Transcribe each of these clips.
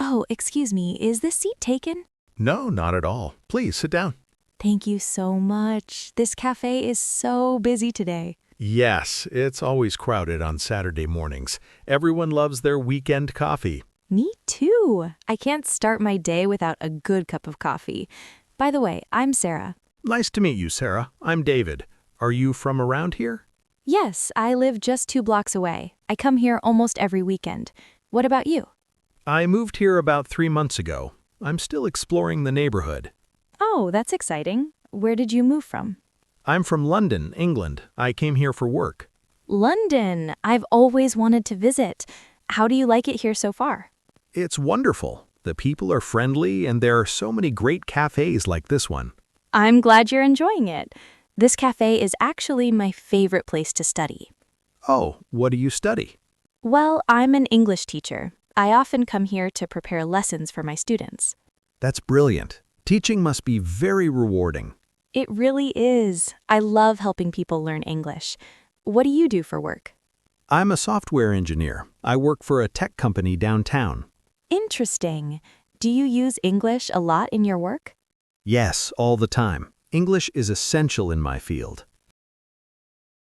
Oh, excuse me, is this seat taken? No, not at all. Please sit down. Thank you so much. This cafe is so busy today. Yes, it's always crowded on Saturday mornings. Everyone loves their weekend coffee. Me too. I can't start my day without a good cup of coffee. By the way, I'm Sarah. Nice to meet you, Sarah. I'm David. Are you from around here? Yes, I live just 2 blocks away. I come here almost every weekend. What about you? I moved here about 3 months ago. I'm still exploring the neighborhood. Oh, that's exciting. Where did you move from? I'm from London, England. I came here for work. London. I've always wanted to visit. How do you like it here so far? It's wonderful. The people are friendly, and there are so many great cafes like this one. I'm glad you're enjoying it. This cafe is actually my favorite place to study. Oh, what do you study? Well, I'm an English teacher. I often come here to prepare lessons for my students. That's brilliant. Teaching must be very rewarding. It really is. I love helping people learn English. What do you do for work? I'm a software engineer. I work for a tech company downtown. Interesting. Do you use English a lot in your work? Yes, all the time. English is essential in my field.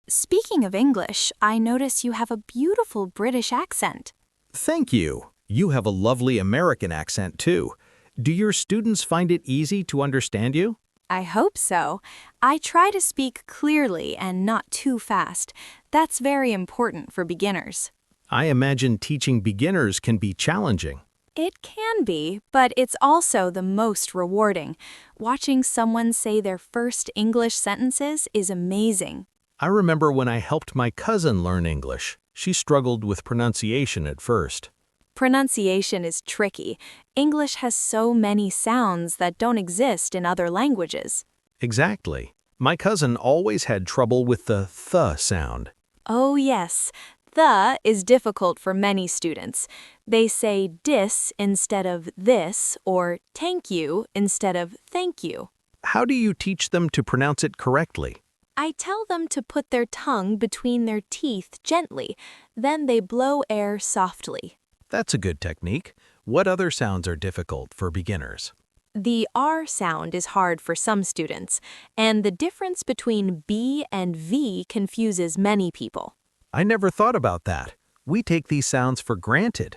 Speaking of English, I notice you have a beautiful British accent. Thank you. You have a lovely American accent, too. Do your students find it easy to understand you? I hope so. I try to speak clearly and not too fast. That's very important for beginners. I imagine teaching beginners can be challenging. It can be, but it's also the most rewarding. Watching someone say their first English sentences is amazing. I remember when I helped my cousin learn English. She struggled with pronunciation at first. Pronunciation is tricky. English has so many sounds that don't exist in other languages. Exactly. My cousin always had trouble with the th sound. Oh yes, the is difficult for many students. They say dis instead of this or thank you instead of thank you. How do you teach them to pronounce it correctly? I tell them to put their tongue between their teeth gently, then they blow air softly. That's a good technique. What other sounds are difficult for beginners? The R sound is hard for some students, and the difference between B and V confuses many people. I never thought about that. We take these sounds for granted.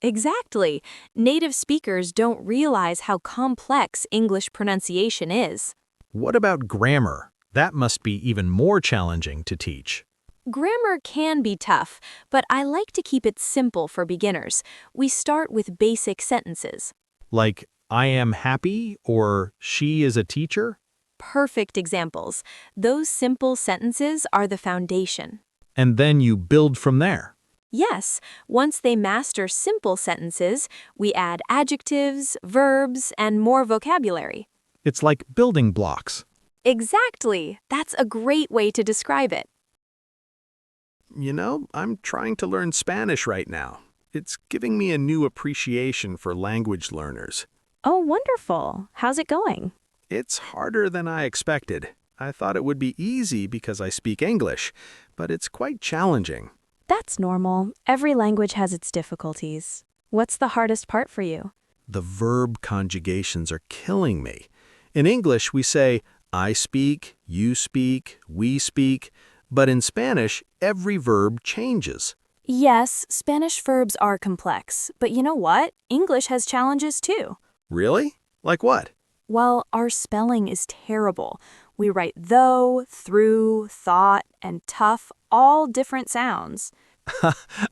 Exactly. Native speakers don't realize how complex English pronunciation is. What about grammar? That must be even more challenging to teach. Grammar can be tough, but I like to keep it simple for beginners. We start with basic sentences. Like, I am happy or she is a teacher? Perfect examples. Those simple sentences are the foundation. And then you build from there. Yes, once they master simple sentences, we add adjectives, verbs, and more vocabulary. It's like building blocks. Exactly. That's a great way to describe it. You know, I'm trying to learn Spanish right now. It's giving me a new appreciation for language learners. Oh, wonderful. How's it going? It's harder than I expected. I thought it would be easy because I speak English, but it's quite challenging. That's normal. Every language has its difficulties. What's the hardest part for you? The verb conjugations are killing me. In English, we say, I speak, you speak, we speak, but in Spanish, every verb changes. Yes, Spanish verbs are complex, but you know what? English has challenges too. Really? Like what? Well, our spelling is terrible. We write though, through, thought, and tough, all different sounds.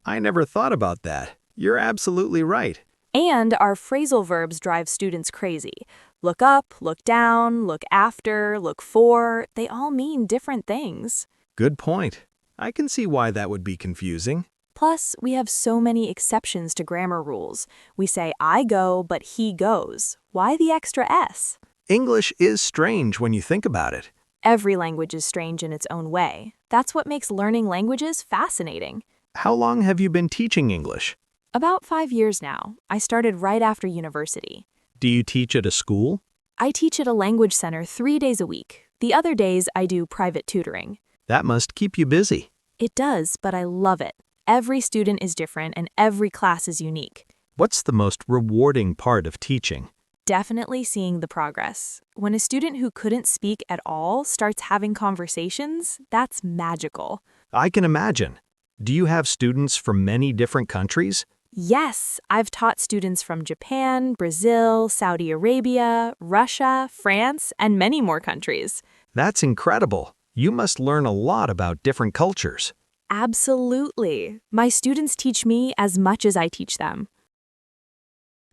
I never thought about that. You're absolutely right. And our phrasal verbs drive students crazy. Look up, look down, look after, look for, they all mean different things. Good point. I can see why that would be confusing. Plus, we have so many exceptions to grammar rules. We say I go, but he goes. Why the extra S? English is strange when you think about it. Every language is strange in its own way. That's what makes learning languages fascinating. How long have you been teaching English? About 5 years now. I started right after university. Do you teach at a school? I teach at a language center 3 days a week. The other days, I do private tutoring. That must keep you busy. It does, but I love it. Every student is different and every class is unique. What's the most rewarding part of teaching? Definitely seeing the progress. When a student who couldn't speak at all starts having conversations, that's magical. I can imagine. Do you have students from many different countries? Yes, I've taught students from Japan, Brazil, Saudi Arabia, Russia, France, and many more countries. That's incredible. You must learn a lot about different cultures. Absolutely. My students teach me as much as I teach them.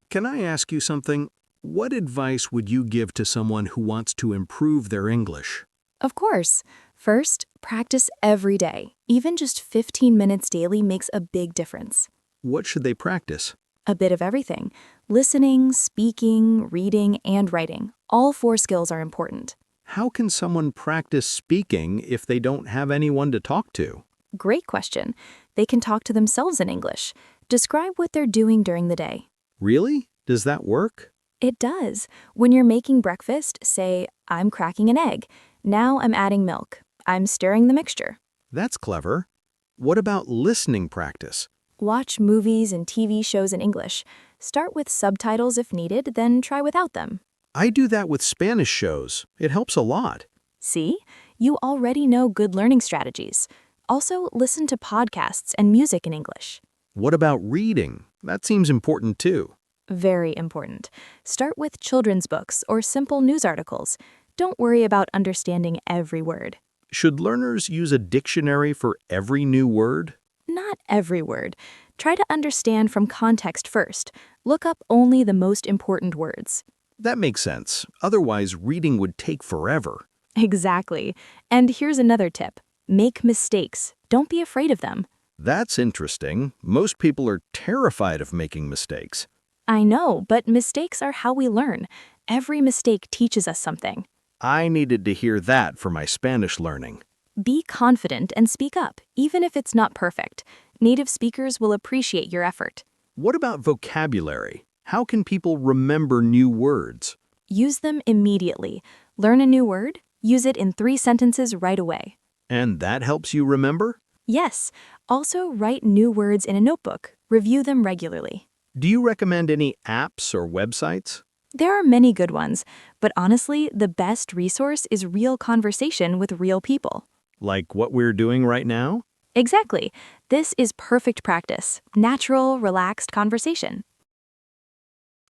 Can I ask you something? What advice would you give to someone who wants to improve their English? Of course. First, practice every day. Even just 15 minutes daily makes a big difference. What should they practice? A bit of everything. Listening, speaking, reading, and writing. All 4 skills are important. How can someone practice speaking if they don't have anyone to talk to? Great question. They can talk to themselves in English. Describe what they're doing during the day. Really? Does that work? It does. When you're making breakfast, say, I'm cracking an egg. Now I'm adding milk. I'm stirring the mixture. That's clever. What about listening practice? Watch movies and TV shows in English. Start with subtitles if needed, then try without them. I do that with Spanish shows. It helps a lot. See? You already know good learning strategies. Also, listen to podcasts and music in English. What about reading? That seems important too. Very important. Start with children's books or simple news articles. Don't worry about understanding every word. Should learners use a dictionary for every new word? Not every word. Try to understand from context first. Look up only the most important words. That makes sense. Otherwise, reading would take forever. Exactly. And here's another tip. Make mistakes. Don't be afraid of them. That's interesting. Most people are terrified of making mistakes. I know, but mistakes are how we learn. Every mistake teaches us something. I needed to hear that for my Spanish learning. Be confident and speak up, even if it's not perfect. Native speakers will appreciate your effort. What about vocabulary? How can people remember new words? Use them immediately. Learn a new word, use it in 3 sentences right away. And that helps you remember? Yes. Also, write new words in a notebook. Review them regularly. Do you recommend any apps or websites? There are many good ones, but honestly, the best resource is real conversation with real people. Like what we're doing right now? Exactly. This is perfect practice. Natural, relaxed conversation.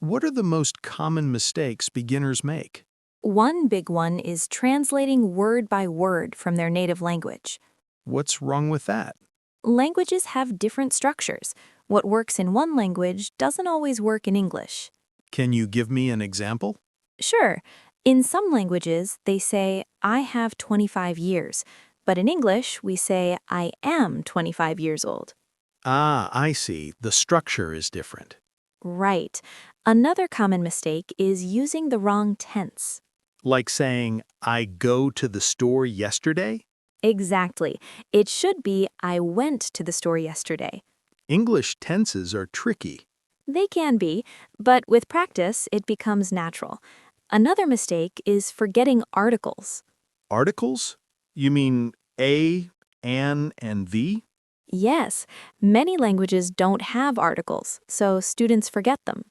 What are the most common mistakes beginners make? One big one is translating word by word from their native language. What's wrong with that? Languages have different structures. What works in one language doesn't always work in English. Can you give me an example? Sure, in some languages, they say, I have 25 years, but in English, we say, I am 25 years old. Ah, I see. The structure is different. Right. Another common mistake is using the wrong tense. Like saying, I go to the store yesterday? Exactly. It should be, I went to the store yesterday. English tenses are tricky. They can be, but with practice, it becomes natural. Another mistake is forgetting articles. Articles? You mean a, an, and the? Yes, many languages don't have articles, so students forget them.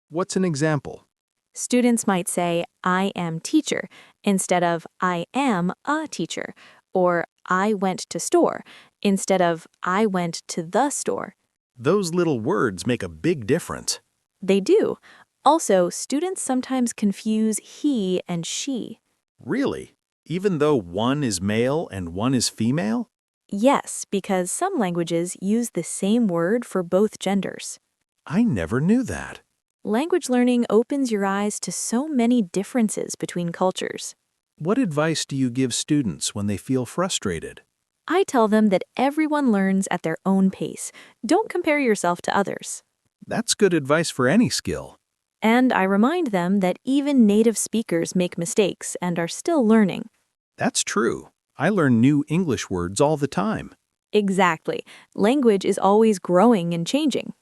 What's an example? Students might say, I am teacher, instead of I am a teacher, or I went to store, instead of I went to the store. Those little words make a big difference. They do. Also, students sometimes confuse he and she. Really? Even though one is male and one is female? Yes, because some languages use the same word for both genders. I never knew that. Language learning opens your eyes to so many differences between cultures. What advice do you give students when they feel frustrated? I tell them that everyone learns at their own pace. Don't compare yourself to others. That's good advice for any skill. And I remind them that even native speakers make mistakes and are still learning. That's true. I learn new English words all the time. Exactly. Language is always growing and changing.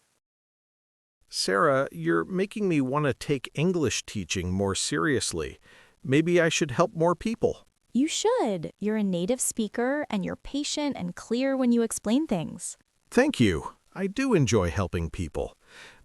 Sarah, you're making me want to take English teaching more seriously. Maybe I should help more people. You should. You're a native speaker and you're patient and clear when you explain things. Thank you. I do enjoy helping people.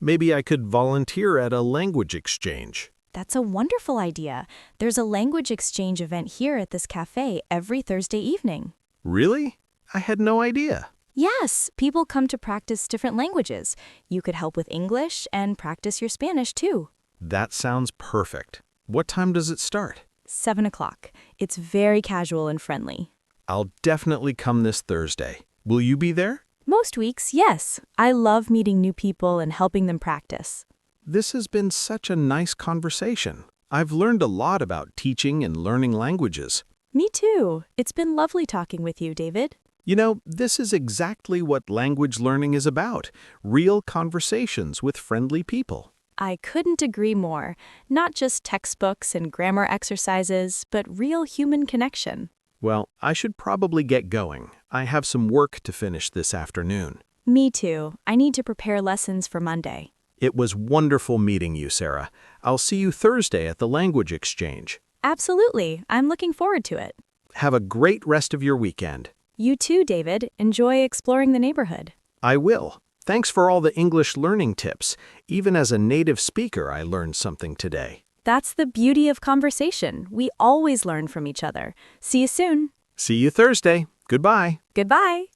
Maybe I could volunteer at a language exchange. That's a wonderful idea. There's a language exchange event here at this cafe every Thursday evening. Really? I had no idea. Yes, people come to practice different languages. You could help with English and practice your Spanish too. That sounds perfect. What time does it start? 7 o'clock. It's very casual and friendly. I'll definitely come this Thursday. Will you be there? Most weeks, yes. I love meeting new people and helping them practice. This has been such a nice conversation. I've learned a lot about teaching and learning languages. Me too. It's been lovely talking with you, David. You know, this is exactly what language learning is about. Real conversations with friendly people. I couldn't agree more. Not just textbooks and grammar exercises, but real human connection. Well, I should probably get going. I have some work to finish this afternoon. Me too. I need to prepare lessons for Monday. It was wonderful meeting you, Sarah. I'll see you Thursday at the language exchange. Absolutely. I'm looking forward to it. Have a great rest of your weekend. You too, David. Enjoy exploring the neighborhood. I will. Thanks for all the English learning tips. Even as a native speaker, I learned something today. That's the beauty of conversation. We always learn from each other. See you soon. See you Thursday. Goodbye. Goodbye.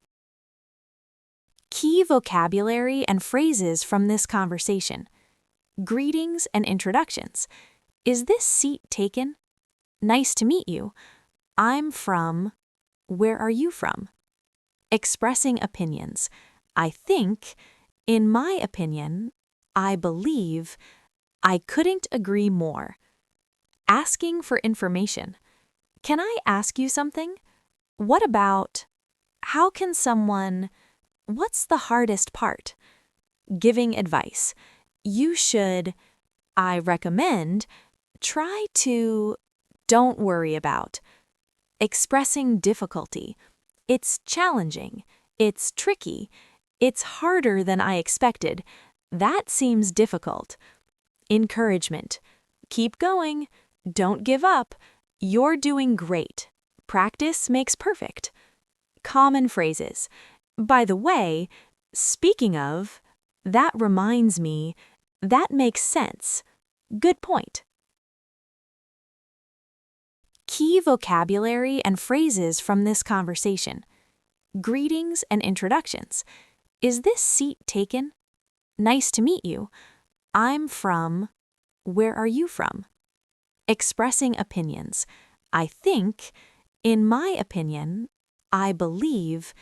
Key vocabulary and phrases from this conversation. Greetings and introductions. Is this seat taken? Nice to meet you. I'm from. Where are you from? Expressing opinions. I think. In my opinion. I believe. I couldn't agree more. Asking for information. Can I ask you something? What about? How can someone? What's the hardest part? Giving advice. You should. I recommend. Try to. Don't worry about. Expressing difficulty. It's challenging. It's tricky. It's harder than I expected. That seems difficult. Encouragement. Keep going. Don't give up. You're doing great. Practice makes perfect. Common phrases. By the way, speaking of, that reminds me, that makes sense. Good point. Key vocabulary and phrases from this conversation. Greetings and introductions. Is this seat taken? Nice to meet you. I'm from. Where are you from? Expressing opinions. I think. In my opinion. I believe.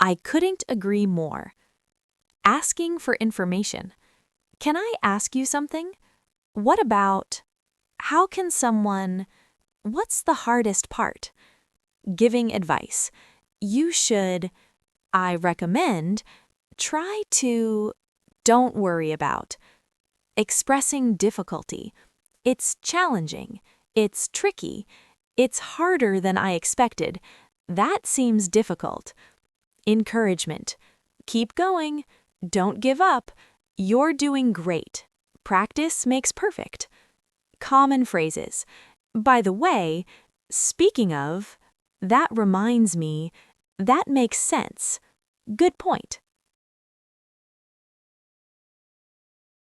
I couldn't agree more. Asking for information. Can I ask you something? What about? How can someone? What's the hardest part? Giving advice. You should. I recommend. Try to. Don't worry about. Expressing difficulty. It's challenging. It's tricky. It's harder than I expected. That seems difficult. Encouragement. Keep going. Don't give up. You're doing great. Practice makes perfect. Common phrases. By the way, speaking of, that reminds me, that makes sense. Good point.